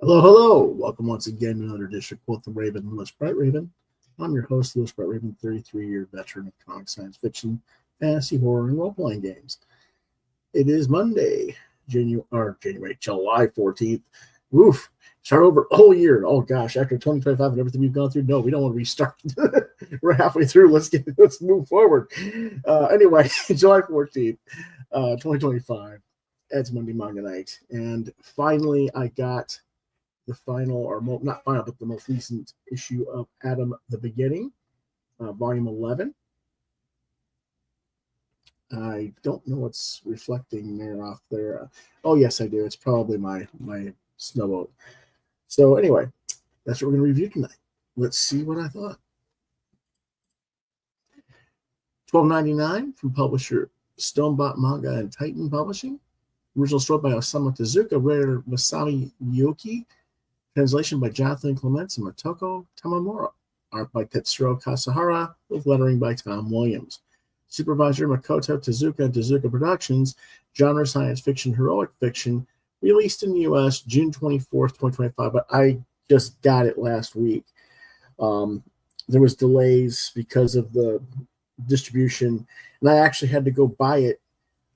Hello, hello. Welcome once again to another edition of Quoth the Raven, Lewis Bright Raven. I'm your host, Lewis Bright Raven, 33-year veteran of comic science fiction, fantasy, horror, and role-playing games. It is Monday, July 14th. Woof. Start over a whole year. Oh gosh, after 2025 and everything we've gone through, no, we don't want to restart. We're halfway through. Let's move forward. Anyway, July 14th, 2025. It's Monday Manga Night. And finally I got the final, or not final, but the most recent issue of Adam the Beginning, volume 11. I don't know what's reflecting there off there. Oh, yes, I do. It's probably my Snowboat. So anyway, that's what we're going to review tonight. Let's see what I thought. $12.99 from publisher Stonebot Manga and Titan Publishing. Original story by Osamu Tezuka, rare Masami Yoki. Translation by Jonathan Clements and Motoko Tamamura. Art by Tetsuro Kasahara, with lettering by Tom Williams. Supervisor Makoto Tezuka and Tezuka Productions. Genre science fiction, heroic fiction. Released in the U.S. June 24th, 2025, but I just got it last week. There was delays because of the distribution, and I actually had to go buy it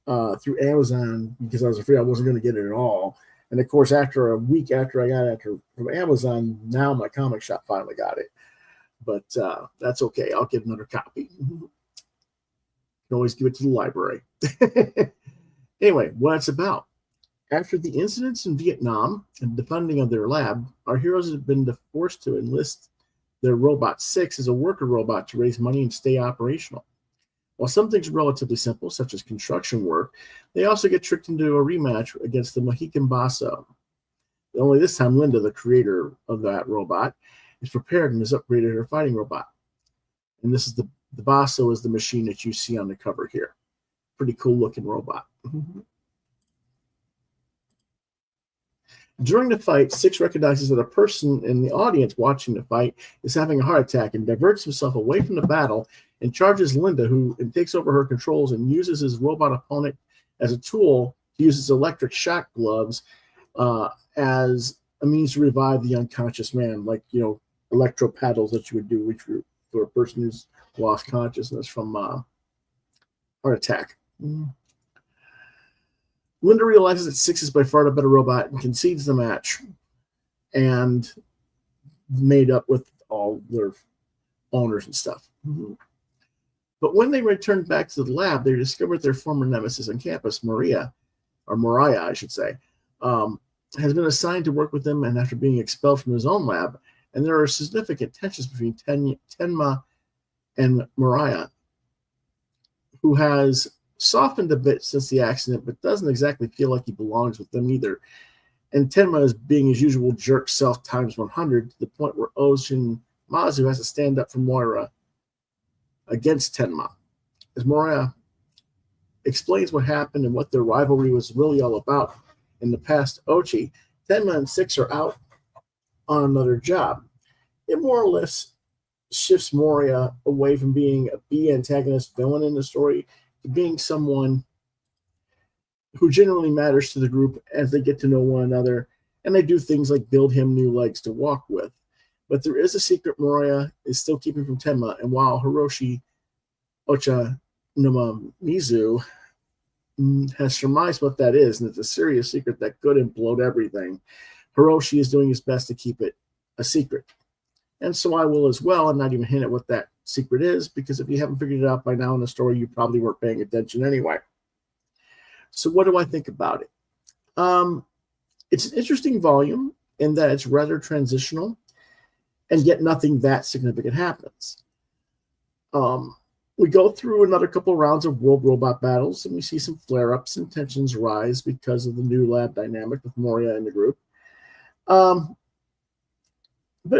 through Amazon because I was afraid I wasn't going to get it at all. And of course, after a week after I got it from Amazon, now my comic shop finally got it. But that's okay. I'll get another copy. You can always give it to the library. Anyway, what it's about. After the incidents in Vietnam and the funding of their lab, our heroes have been forced to enlist their Robot 6 as a worker robot to raise money and stay operational. While some things are relatively simple, such as construction work, they also get tricked into a rematch against the Mohican Basso. Only this time, Linda, the creator of that robot, is prepared and has upgraded her fighting robot. And this is the Basso is the machine that you see on the cover here. Pretty cool looking robot. During the fight, Six recognizes that a person in the audience watching the fight is having a heart attack and diverts himself away from the battle and charges Linda, who takes over her controls and uses his robot opponent as a tool to use his electric shock gloves as a means to revive the unconscious man, like, electro paddles that you would do for a person who's lost consciousness from heart attack. Linda realizes that Six is by far the better robot and concedes the match, and made up with all their owners and stuff. But when they return back to the lab, they discover their former nemesis on campus, Mariah, I should say, has been assigned to work with them, and after being expelled from his own lab, and there are significant tensions between Tenma and Mariah, who has softened a bit since the accident, but doesn't exactly feel like he belongs with them either. And Tenma is being his usual jerk self times 100, to the point where Ocean Mazu has to stand up for Moira against Tenma. As Moira explains what happened and what their rivalry was really all about in the past Ochi, Tenma and Six are out on another job. It more or less shifts Moria away from being a B antagonist villain in the story to being someone who genuinely matters to the group as they get to know one another, and they do things like build him new legs to walk with. But there is a secret Moria is still keeping from Tenma, and while Hiroshi Ocha Nomamizu has surmised what that is, and it's a serious secret that could implode everything, Hiroshi is doing his best to keep it a secret. And so I will as well, and not even hint at what that secret is, because if you haven't figured it out by now in the story, you probably weren't paying attention anyway. So what do I think about it? It's an interesting volume in that it's rather transitional, and yet nothing that significant happens. We go through another couple of rounds of world robot battles, and we see some flare-ups and tensions rise because of the new lab dynamic with Moria in the group. But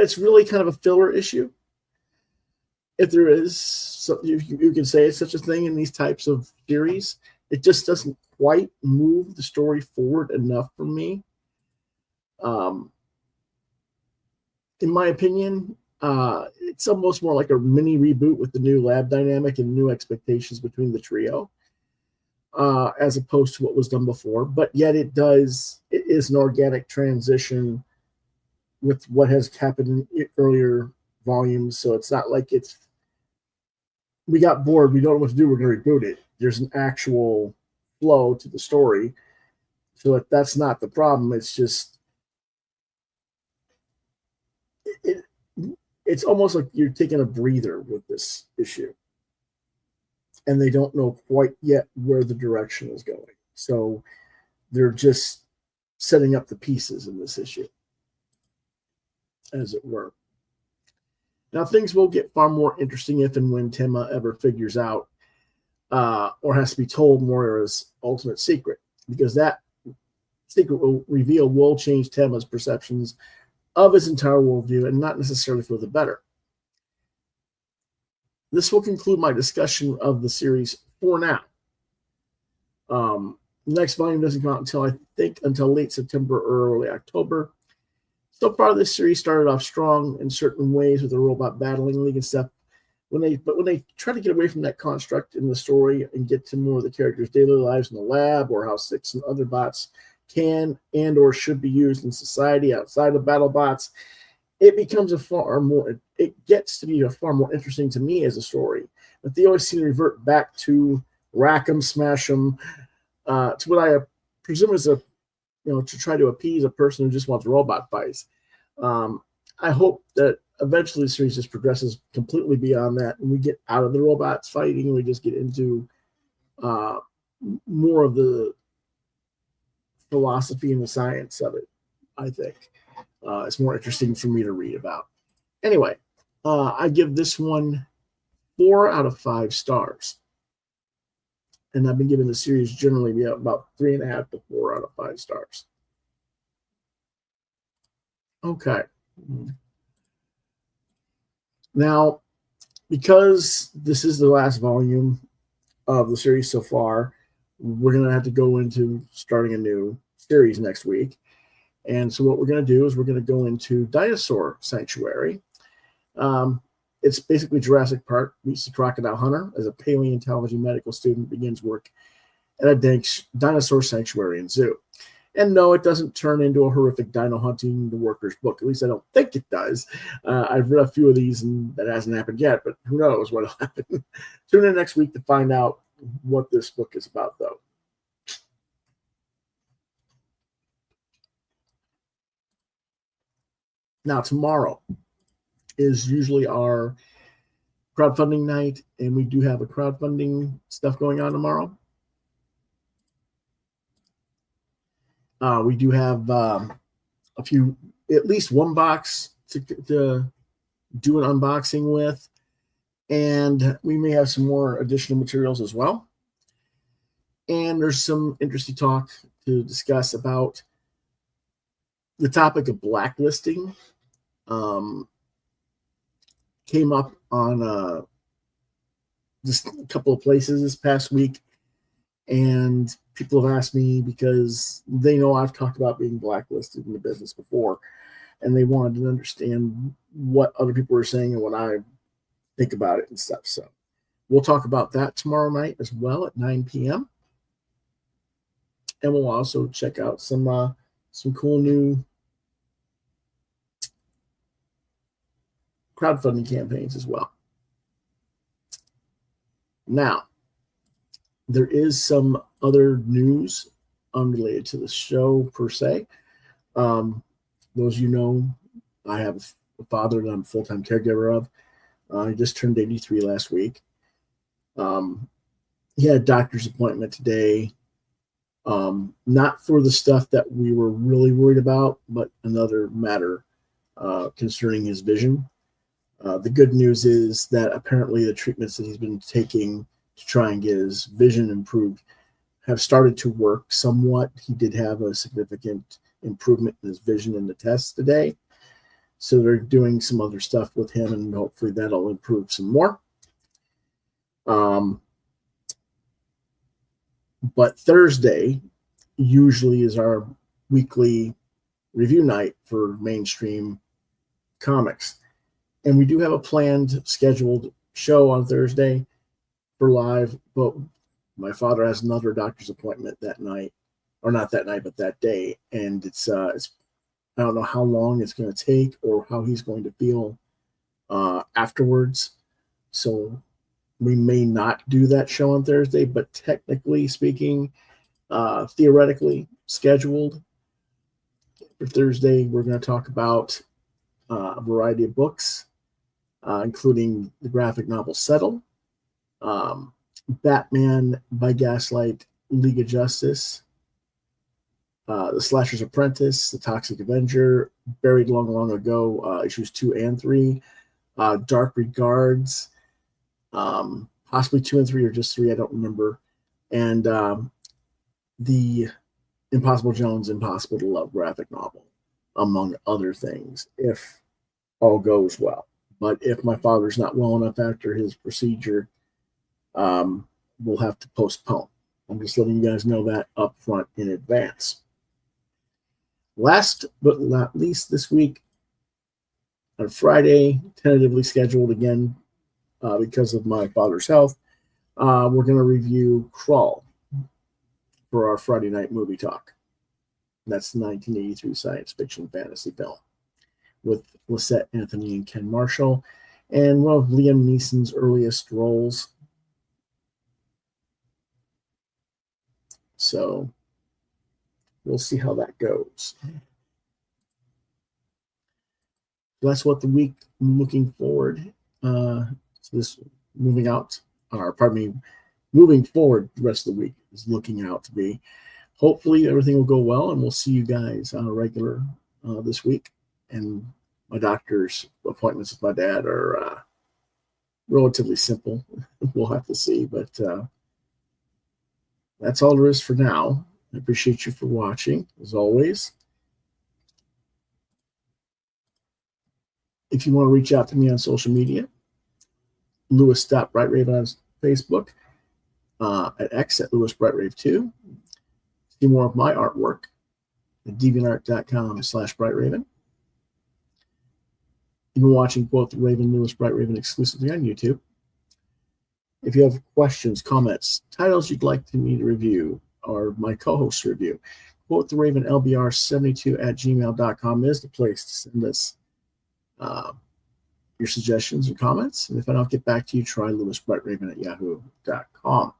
it's really kind of a filler issue. If there is, so you can say it's such a thing in these types of series, it just doesn't quite move the story forward enough for me. In my opinion, it's almost more like a mini reboot with the new lab dynamic and new expectations between the trio, as opposed to what was done before. But yet it is an organic transition with what has happened in earlier volumes. So it's not like we got bored, we don't know what to do, we're going to reboot it. There's an actual flow to the story. So that's not the problem. It's just it's almost like you're taking a breather with this issue. And they don't know quite yet where the direction is going. So they're just setting up the pieces in this issue, as it were. Now, things will get far more interesting if and when Tema ever figures out or has to be told Moira's ultimate secret, because that secret will change Tema's perceptions of his entire worldview, and not necessarily for the better. This will conclude my discussion of the series for now. The next volume doesn't come out until late September or early October. So far, this series started off strong in certain ways with the robot battling league and stuff. When they try to get away from that construct in the story and get to more of the characters' daily lives in the lab, or how Six and other bots can and or should be used in society outside of battle bots, it gets to be a far more interesting to me as a story. But they always seem to revert back to rack 'em, smash 'em, to what I presume is to try to appease a person who just wants robot fights. I hope that eventually the series just progresses completely beyond that, and we get out of the robots fighting, and we just get into more of the philosophy and the science of it. I think it's more interesting for me to read about. Anyway, I give this one 4 out of 5 stars. And I've been giving the series generally about 3.5 to 4 out of 5 stars. Okay. Now, because this is the last volume of the series so far, we're going to have to go into starting a new series next week. And so what we're going to do is we're going to go into Dinosaur Sanctuary. It's basically Jurassic Park meets the Crocodile Hunter as a paleontology medical student begins work at a dinosaur sanctuary and zoo. And no, it doesn't turn into a horrific dino hunting the workers book. At least I don't think it does. I've read a few of these and that hasn't happened yet, but who knows what'll happen. Tune in next week to find out what this book is about, though. Now, tomorrow is usually our crowdfunding night, and we do have a crowdfunding stuff going on tomorrow. We do have at least one box to do an unboxing with, and we may have some more additional materials as well. And there's some interesting talk to discuss about the topic of blacklisting. Came up on just a couple of places this past week, and people have asked me because they know I've talked about being blacklisted in the business before, and they wanted to understand what other people are saying and what I think about it and stuff. So we'll talk about that tomorrow night as well at 9 p.m. And we'll also check out some cool new crowdfunding campaigns as well. Now, there is some other news unrelated to the show per se. Those I have a father that I'm a full-time caregiver of. He just turned 83 last week. He had a doctor's appointment today, not for the stuff that we were really worried about, but another matter concerning his vision. The good news is that apparently the treatments that he's been taking to try and get his vision improved have started to work somewhat. He did have a significant improvement in his vision in the tests today. So they're doing some other stuff with him, and hopefully that'll improve some more. But Thursday usually is our weekly review night for mainstream comics. And we do have a planned scheduled show on Thursday for live, but my father has another doctor's appointment that night, or not that night, but that day. And it's I don't know how long it's going to take or how he's going to feel afterwards. So we may not do that show on Thursday, but technically speaking, theoretically scheduled for Thursday, we're going to talk about a variety of books, including the graphic novel Settle, Batman by Gaslight, League of Justice, The Slasher's Apprentice, The Toxic Avenger, Buried Long, Long Ago, issues 2 and 3, Dark Regards, possibly 2 and 3 or just 3, I don't remember, and the Impossible Jones, Impossible to Love graphic novel, among other things, if all goes well. But if my father's not well enough after his procedure, we'll have to postpone. I'm just letting you guys know that up front in advance. Last but not least, this week, on Friday, tentatively scheduled again because of my father's health, we're going to review Crawl for our Friday night movie talk. That's the 1983 science fiction fantasy film with Lisette Anthony and Ken Marshall, and one of Liam Neeson's earliest roles. So we'll see how that goes. That's what the week looking forward to this moving out, or pardon me, moving forward the rest of the week is looking out to be. Hopefully everything will go well, and we'll see you guys on a regular this week. And my doctor's appointments with my dad are relatively simple. We'll have to see, but that's all there is for now. I appreciate you for watching, as always. If you want to reach out to me on social media, Lewis.BrightRaven on Facebook, at X at LewisBrightRave2. See more of my artwork at deviantart.com/BrightRaven. You've been watching Quoth the Raven, Lewis Bright Raven exclusively on YouTube. If you have questions, comments, titles you'd like me to review, or my co-host review, Quoth the Raven LBR72@gmail.com is the place to send us your suggestions or comments. And if I don't get back to you, try lewisbrightraven@yahoo.com.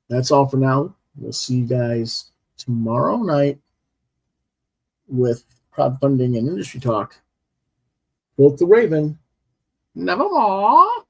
That's all for now. We'll see you guys tomorrow night with crowdfunding and industry talk. Quoth the Raven, nevermore.